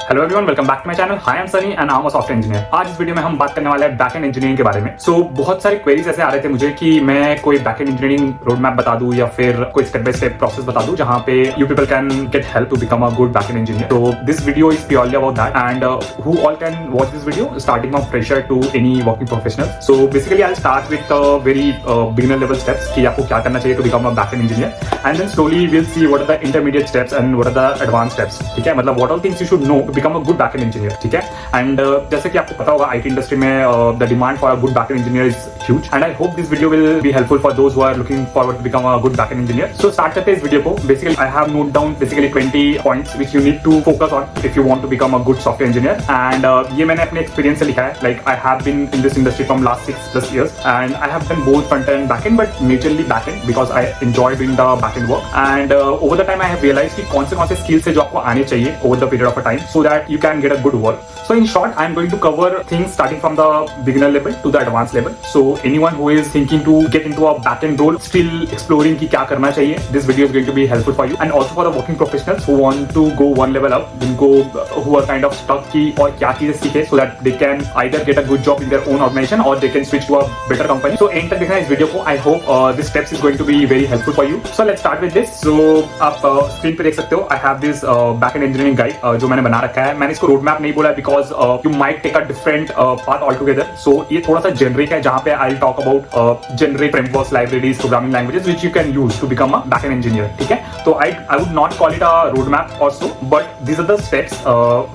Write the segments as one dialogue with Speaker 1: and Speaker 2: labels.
Speaker 1: Hello everyone, welcome back to my channel. Hi, I am Sunny and I am a software engineer. आज इस video में हम बात करने वाले हैं बैकएंड इंजीनियरिंग के बारे में। बहुत सारे क्वेरीज ऐसे आ रहे थे मुझे कि मैं कोई बैकएंड इंजीनियरिंग रोड मैप बता दूं या फिर कोई स्टेप बाय स्टेप प्रोसेस बता दूं जहां पे you people can get help to become a good backend engineer. तो this video is purely about that and who all can watch this video starting from fresher to any working professional. So basically I start with very beginner level steps कि आपको क्या करना चाहिए to become a backend engineer, and then slowly will see what are the intermediate steps and what are the advance steps. ठीक है, मतलब what all things you should know to become a good backend engineer. ठीक है, and जैसे कि आपको पता होगा आईटी इंडस्ट्री में the demand for a good backend engineer is huge, and I hope this video will be helpful for those who are looking forward to become a good backend engineer. So start करते हैं इस वीडियो को। Basically I have note down basically 20 points which you need to focus on if you want to become a good software engineer, and ये मैंने अपने experience से लिखा है। Like I have been in this industry from last 6+ years and I have done both front end back end, but majorly back end because I enjoy doing the back end work, and over the time I have realized कि कौन से skills है जो आपको आने चाहिए over the period of a time so that you can get a good work. So in short, I am going to cover things starting from the beginner level to the advanced level. So anyone who is thinking to get into a back-end role, still exploring कि क्या करना चाहिए, this video is going to be helpful for you. And also for the working professionals who want to go one level up, जिनको who are kind of stuck कि और क्या चीजें सीखे so that they can either get a good job in their own organization or they can switch to a better company. So end तक देखना इस वीडियो को। I hope this steps is going to be very helpful for you. So let's start with this. So आप screen पे देख सकते हो I have this back-end engineering guide जो मैंने बना रखा है। मैंने इसको रोड मैप नहीं बोला because you might take a different path altogether. So ये थोड़ा सा generic है जहाँ पे I'll talk about generic frameworks, libraries, programming languages which you can use to become a backend engineer. ठीक है, तो I would not call it a roadmap or so, but these are the steps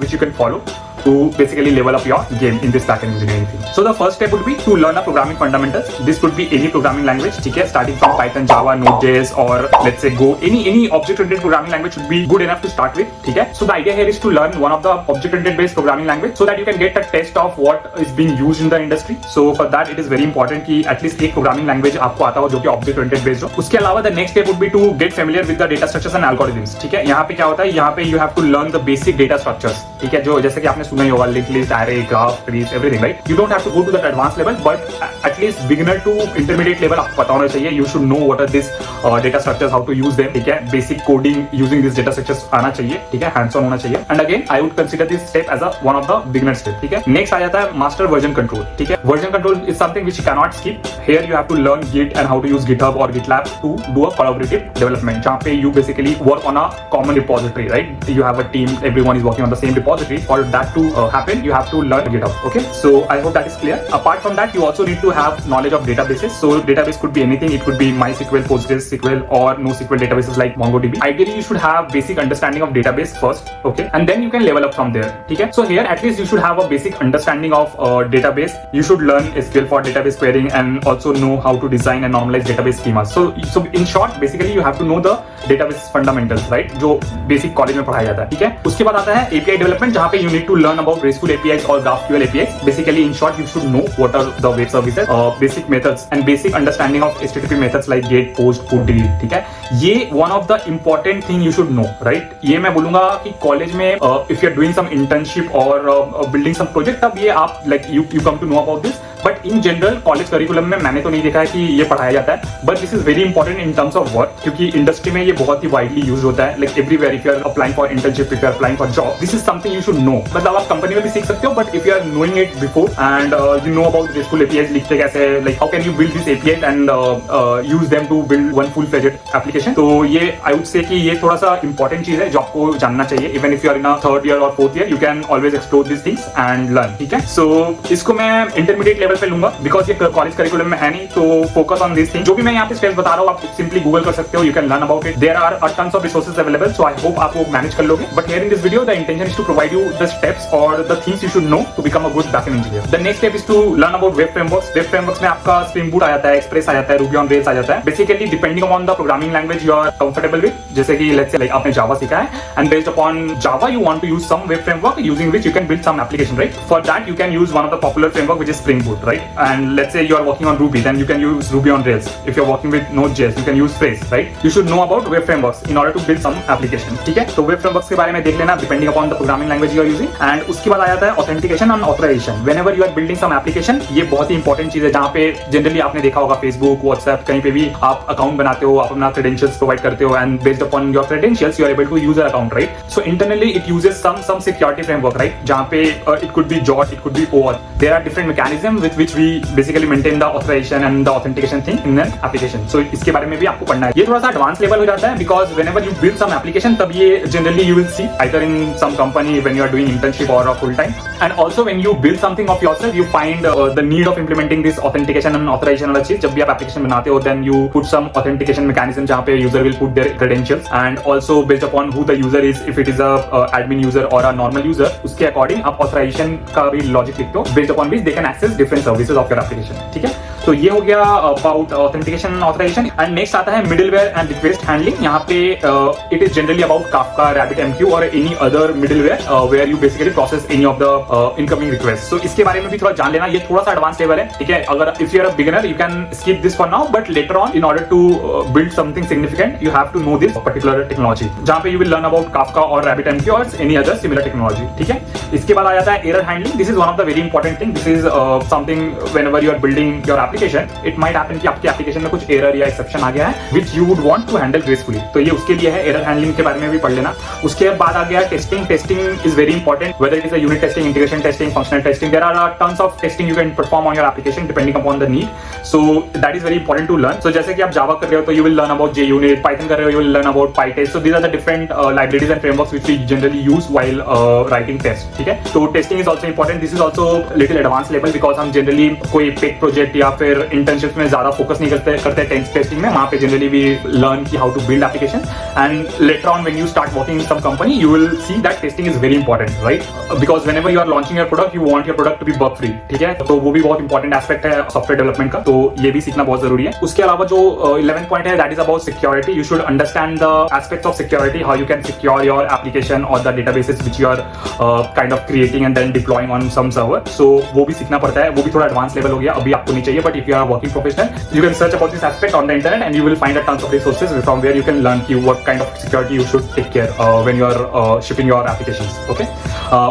Speaker 1: which you can follow to basically level up your game in this backend engineering thing. So the first step would be to learn the programming fundamentals. This could be any programming language, ठीक है, starting from Python, Java, Node.js or let's say Go. Any object-oriented programming language should be good enough to start with. ठीक है, so the idea here is to learn one of the object-oriented based programming language so that you can get a taste of what is being used in the industry. So for that it is very important कि at least एक programming language आपको आता हो जो कि object-oriented based हो। उसके अलावा the next step would be to get familiar with the data structures and algorithms. ठीक है, यहाँ पे क्या होता है, यहाँ पे you have to learn the basic data structures. ठीक है, जो जैसे कि आपने सुना ही होगा link list, array, graph, trees, everything, right? You don't have to go to that advanced level, but at least beginner to intermediate level आपको पता होना चाहिए। You should know what are these data structures, how to use them. ठीक है, basic coding using these data structures आना चाहिए। ठीक है, hands on होना चाहिए। And again, I would consider this step as a one of the beginner step. ठीक है, next आ जाता है master version control. ठीक है, version control is something which you cannot skip. Here you have to learn Git and how to use GitHub or GitLab to do a collaborative development. जहाँ पे you basically work on a common repository, right? You have a team, everyone is working on the same repository. For that to happen, you have to learn GitHub. Okay, so I hope that is clear. Apart from that, you also need to have knowledge of databases. So database could be anything. It could be MySQL, PostgreSQL, or NoSQL databases like MongoDB. Ideally, you should have basic understanding of database first. Okay, and then you can level up from there. Okay, so here at least you should have a basic understanding of database. You should learn SQL for database querying and also know how to design and normalize database schemas. So in short, basically you have to know the database fundamentals, right? जो basic college में पढ़ाया जाता है। ठीक है, उसके बाद आता है API development जहाँ पे you need to learn about RESTful APIs or GraphQL APIs. Basically, in short, you should know what are the web services, basic methods and basic understanding of HTTP methods like GET, POST, PUT, DELETE. ठीक है, ये one of the important thing you should know, right? ये मैं बोलूँगा कि college में if you are doing some internship or building some project, तब ये आप like you come to know about this. But in general college curriculum में मैंने तो नहीं देखा है कि ये पढ़ाया जाता है, but this is very important in terms of work, क्योंकि इंडस्ट्री में ये बहुत ही वाइडली यूज होता है। Like everywhere if you are applying for internship, if you are applying for job, this is something you should know. मतलब आप company में भी सीख सकते हो, but if you are knowing it before and you know about RESTful APIs लिखते कैसे, like how can you build this APIs and use them to build one full fledged application. तो ये आई वुड से कि ये थोड़ा सा important चीज है जो आपको जानना चाहिए। Even if you are in a 3rd year और 4th year, you can always explore this things and learn. ठीक है, सो इसको मैं इंटरमीडिएट लेवल पे लूंगा बिकॉज ये कॉलेज करिकुलम में है नहीं, तो फोकस ऑन दिस थिंग। जो भी मैं यहाँ पे स्टेप्स बता रहा हूँ आप सिंपली गूगल कर सकते हो, you can learn about it. There are a tons of resources available, so I hope आप वो मैनेज कर लोगे। But here in this video the intention is to provide you the steps और the things you should know to become a good backend engineer. The next step is to learn about web frameworks. Web frameworks में आपका spring boot आ जाता है, express आ जाता है, Ruby on rails आ जाता है। Basically depending upon the programming language you are comfortable with, जैसे कि लेट्स से लाइक आपने जावा सीखा है and based upon Java you want to use some web framework using which you can build some application, right? For that you can use one of the popular framework which is Spring Boot. JavaScript, right? And let's say you are working on Ruby, then you can use Ruby on Rails. If you're working with Node.js, you can use Phrase, right? You should know about web frameworks in order to build some application. ठीक है, तो web frameworks के बारे में देख लेना depending upon the programming language you are using. And उसके बाद आ जाता है authentication and authorization. Whenever you are building some application, ये बहुत ही important चीज है जहाँ पे जनरली आपने देखा होगा Facebook, WhatsApp, कहीं पे भी आप अकाउंट बनाते हो, आप अपना credentials प्रोवाइड करते हो, and based upon your credentials you are able to use your account, right? So internally it uses some security framework, right? जहाँ पे it could be JWT, it could be OAuth. There are different mechanisms with which we basically maintain the authorization and the authentication thing in an application. So इसके बारे में भी आपको पढ़ना है. ये थोड़ा सा advanced level हो जाता है because whenever you build some application, तब ये generally you will see either in some company when you are doing internship or a full time. And also when you build something of yourself, you find the need of implementing this authentication and authorization वाला चीज. जब भी आप application बनाते हो, then you put some authentication mechanism जहाँ पे user will put their credentials and also based upon who the user is, if it is a admin user or a normal user, उसके according आप authorization का भी logic लिखते हो based upon which they can access different services of your application. ठीक है, तो ये हो गया about authentication and authorization. And next आता है middleware and request handling. यहाँ पे it is generally about Kafka, RabbitMQ or any other middleware where you basically process any of the incoming requests. So इसके बारे में भी थोड़ा जान लेना. ये थोड़ा सा advanced level है, ठीक है. अगर if you are a beginner, you can skip this for now, but later on, in order to build something significant, you have to know this particular technology. जहाँ पे you will learn about Kafka or RabbitMQ or any other similar technology. ठीक है. इसके बाद आ जाता है error handling. This is one of the very important thing. This is something whenever you are building your application, it might happen कि आपके application में कुछ error या exception आ गया है, which you would want to handle gracefully. तो ये उसके लिए है, error handling के बारे में भी पढ़ लेना. उसके बाद आ गया testing. Testing is very important, whether it is a unit testing, integration testing, functional testing. There are tons of testing you can perform on your application depending upon the need. So that is very important to learn. So जैसे कि आप Java कर रहे हो तो you will learn about JUnit, Python कर रहे हो you will learn about PyTest. So these are the different libraries and frameworks which we generally use while writing tests. ठीक है, तो testing is also important. This is also little advanced level because हम generally कोई pet project या फिर internships में ज़्यादा focus नहीं करते testing में. वहाँ पे generally we learn कि how to build application, and later on when you start working in some company you will see that testing is very important, right? Because whenever you are launching your product you want your product to be bug free. ठीक है, तो वो भी बहुत important aspect है software development का, तो ये भी सीखना बहुत जरूरी है. उसके अलावा जो 11th point है that is about security. You should understand the aspects of security, how you can secure your application or the databases which you are kind of creating and then deploying on some server. So वो भी सीखना पड़ता है. वो भी थोड़ा advanced level हो गया, अभी आपको नहीं चाहिए, but if you are a working professional you can search about this aspect on the internet and you will find a tons of resources from where you can learn what kind of security you should take care when you are shipping your applications. Okay.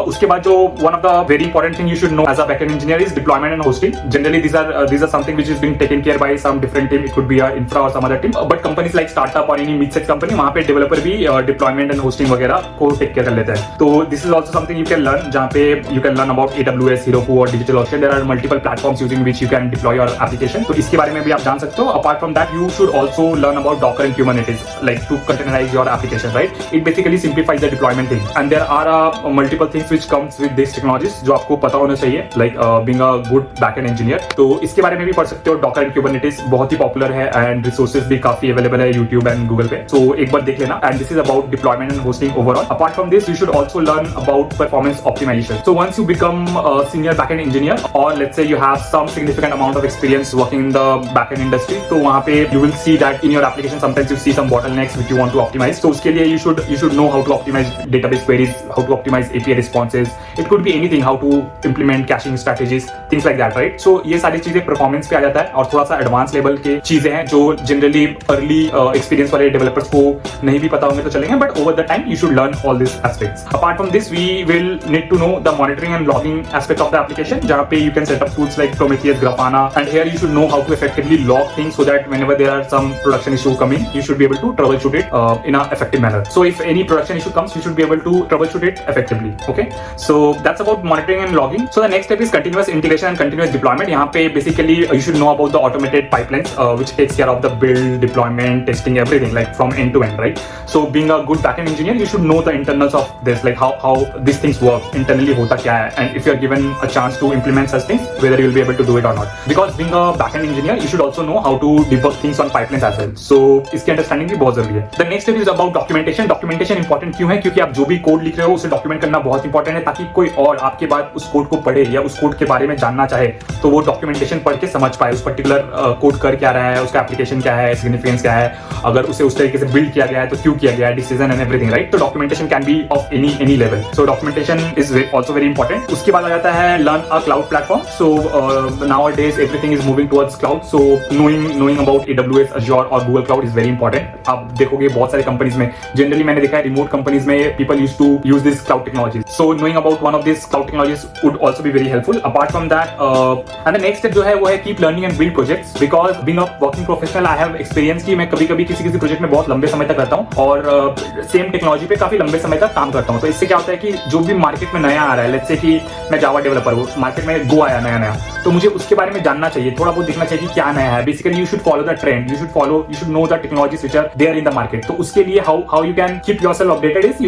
Speaker 1: उसके बाद जो one of the very important thing you should know as a backend engineer is deployment and hosting. Generally these are something which is being taken care by some different team. It could be a infra or some other team. But companies like startup or any mid-sized company, वहाँ पे developer भी deployment and hosting वगैरह को take care कर लेते हैं. तो this is also something you can learn, जहाँ पे you can learn about AWS, Heroku और DigitalOcean. There are multiple platforms using which you can deploy your application. तो इसके बारे में भी आप जान सकते हो. Apart from that, you should also learn about Docker and Kubernetes, like to containerize your application, right? It basically simplifies the deployment thing. And there are multiple things which comes with these technologies जो आपको पता होना चाहिए, like being a good backend engineer. तो इसके बारे में भी पढ़ सकते हो. Docker and Kubernetes बहुत ही popular है and resources भी काफी available है YouTube and Google पे. So एक बार देख लेना. And this is about deployment and hosting overall. Apart from this, you should also learn about performance optimization. So once you become a senior backend engineer, or let's say you have some significant amount of experience working in the backend industry, तो वहाँ पे you will see that in your application sometimes you see some bottlenecks which you want to optimize. So उसके लिए you should know how to optimize database queries, how to optimize API responses. It could be anything, how to implement caching strategies, things like that, right? So ये सारी चीजें performance पे आ जाता है और थोड़ा सा advanced level के चीजें हैं जो generally early experience वाले developers को नहीं भी पता होंगे तो चलेंगे, but over the time you should learn all these aspects. Apart from this, we will need to know the monitoring and logging aspect of the application, जहाँ पे you can set up tools like Prometheus, Grafana, and here you should know how to effectively log things so that whenever there are some production issue coming, you should be able to troubleshoot it in an effective manner. So if any production issue comes, you should be able to troubleshoot it effectively. Okay, so that's about monitoring and logging. So the next step is continuous integration and continuous deployment. यहाँ पे basically you should know about the automated pipelines which takes care of the build, deployment, testing, everything, like from end to end, right? So being a good backend engineer, you should know the internals of this, like how these things work internally, होता क्या है, and if you are given a chance to implement such things, whether you will be able to do it or not. Because being a backend engineer you should also know how to debug things on pipelines as well. So इसकी understanding भी बहुत जरूरी है। The next step is about documentation. Documentation important क्यों है? क्योंकि आप जो भी कोड लिख रहे हो उसे डॉक्यूमेंट करना बहुत इंपॉर्टेंट है, ताकि कोई और आपके बाद उस कोड को पढ़े या उस कोड के बारे में जानना चाहे तो वो डॉक्यूमेंटेशन पढ़ के समझ पाए उस पर्टिकुलर कोड कर क्या रहा है, उसका एप्लीकेशन क्या है, सिग्निफिकेंस क्या है, अगर उसे उस तरीके से बिल्ड किया गया है तो क्यों किया गया है, डिसीजन एंड एवरीथिंग, राइट? तो documentation can be of any level. So documentation is also very important. उसके बाद आ जाता है learn a cloud platform. So nowadays everything is moving towards cloud, so knowing about AWS, Azure और Google Cloud is very important. आप देखोगे बहुत सारे companies में, जनरली मैंने देखा है रिमोट कंपनीज में people use to use this cloud technologies. So knowing about one of this cloud technologies would also be very helpful. Apart from that and the next step जो है वो है keep learning and build projects, because being a working professional I have experience कि मैं कभी किसी project में बहुत लंबे समय तक रहता हूँ और सेम टेक्नोलॉजी पे काफी लंबे समय तक काम करता हूँ। तो इससे क्या होता है कि जो भी मार्केट में नया आ रहा है, लेट्स से कि मैं जावा डेवलपर हूँ, मार्केट में गो आया नया, तो मुझे उसके बारे में जानना चाहिए, थोड़ा बहुत देखना चाहिए कि क्या नया है। Basically you should follow the trend, you should know the technologies which are there in the market. तो उसके लिए how you can keep yourself updated is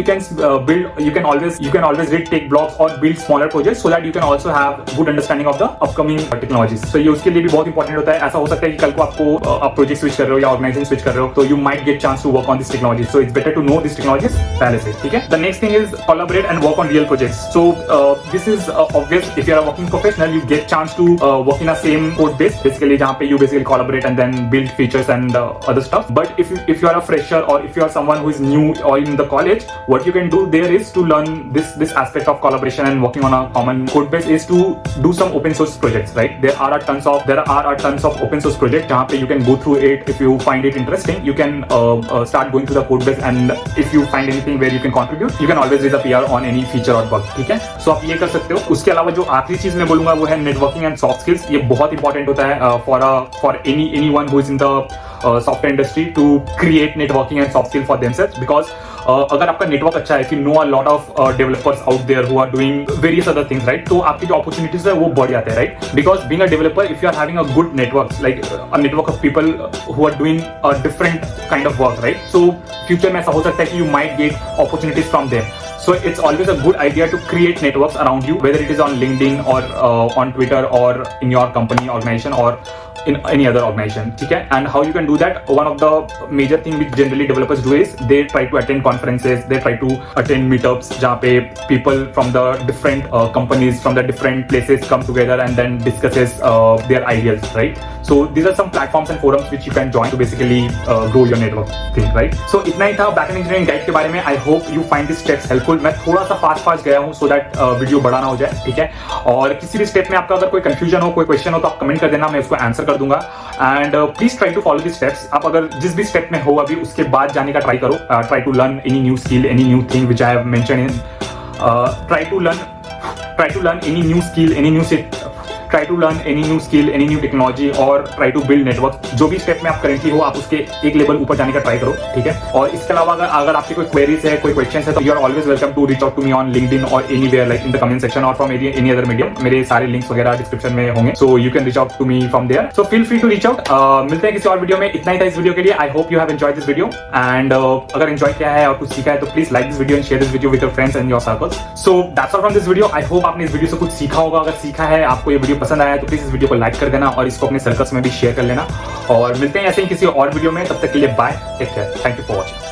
Speaker 1: you can always read tech blogs or build smaller projects so that you can also have good understanding of the upcoming technologies. So ये उसके लिए भी बहुत important होता है। ऐसा हो सकता है कि कल को आपको आप प्रोजेक्ट स्विच कर रहे हो या ऑर्गेनाइजेशन स्विच कर रहे हो, तो you might get chance to work on this technology. So it's better to know these technologies पहले से, ठीक है? The next thing is collaborate and work on real projects. So this is obvious. If you are a working professional, you get chance to work in a same code base, basically जहाँ पे you basically collaborate and then build features and other stuff. But if you are a fresher or if you are someone who is new or in the college, what you can do there is to learn this aspect of collaboration and working on a common code base is to do some open source projects, right? There are a tons of open source projects जहाँ पे you can go through it. If you find it interesting, you can start going through the code base, and if you find anything where you can contribute, you can always raise a PR on any feature or bug, ठीक है? So आप ये कर सकते हो। उसके अलावा जो आखिरी चीज मैं बोलूंगा वो है नेटवर्किंग एंड सॉफ्ट स्किल्स। ये बहुत इंपॉर्टेंट होता है for anyone who is in the software industry to create networking and soft skill for themselves, because अगर आपका नेटवर्क अच्छा है, if you know a lot of developers out there who are doing various other things, right? तो आपकी जो opportunities है वो बढ़ जाते हैं, right? Because being a developer, if you are having a good network, like a network of people who are doing a different kind of work, right? So future में ऐसा हो सकता है कि you might get opportunities from them. So it's always a good idea to create networks around you, whether it is on LinkedIn or on Twitter or in your company, organization, or in any other organization, ठीक है? And how you can do that, one of the major thing which generally developers do is they try to attend conferences, they try to attend meetups जहाँ पे people from the different companies from the different places come together and then discusses their ideas, right? So these are some platforms and forums which you can join to basically grow your network thing, right? So इतना ही था backend engineering guide के बारे में। I hope you find these steps helpful. मैं थोड़ा सा fast गया हूँ so that वीडियो बड़ा ना हो जाए, ठीक है? और किसी भी स्टेप में आपका अगर कोई कंफ्यूजन हो, कोई क्वेश्चन हो, तो आप कमेंट कर देना, मैं उसको आंसर कर दूंगा। And please try to follow this steps. आप अगर जिस भी स्टेप में हो अभी उसके बाद जाने का ट्राई करो। Try to learn any new skill, any new thing which I have mention in try to learn any new skill, try to learn any new skill, any new technology, और try to build network। जो भी step में आप currently हो, आप उसके एक level ऊपर जाने का ट्राई करो, ठीक है? और इसके अलावा अगर आपकी कोई क्वेरीज है, कोई क्वेश्चन है, तो you are always welcome to reach out to me on LinkedIn और anywhere like in the comment section और फ्रॉम एनी अदर मीडियम। मेरे सारे लिंक्स वगैरह डिस्क्रिप्शन में होंगे, so you can reach out to me from there. So feel free to reach out. मिलते हैं किसी और वीडियो में। इतना ही था इस वीडियो के लिए। I hope you have enjoyed this video, and अगर एंजॉय किया है और कुछ सीखा है तो please like this video and share this video with your friends and your circles. So that's all from this video. I hope आपने इस वीडियो से कुछ सीखा होगा। अगर सीखा है, आपको ये वीडियो पसंद आया है, तो प्लीज इस वीडियो को लाइक कर देना और इसको अपने सर्कल्स में भी शेयर कर लेना। और मिलते हैं ऐसे ही किसी और वीडियो में। तब तक के लिए bye, take care, thank you for watching.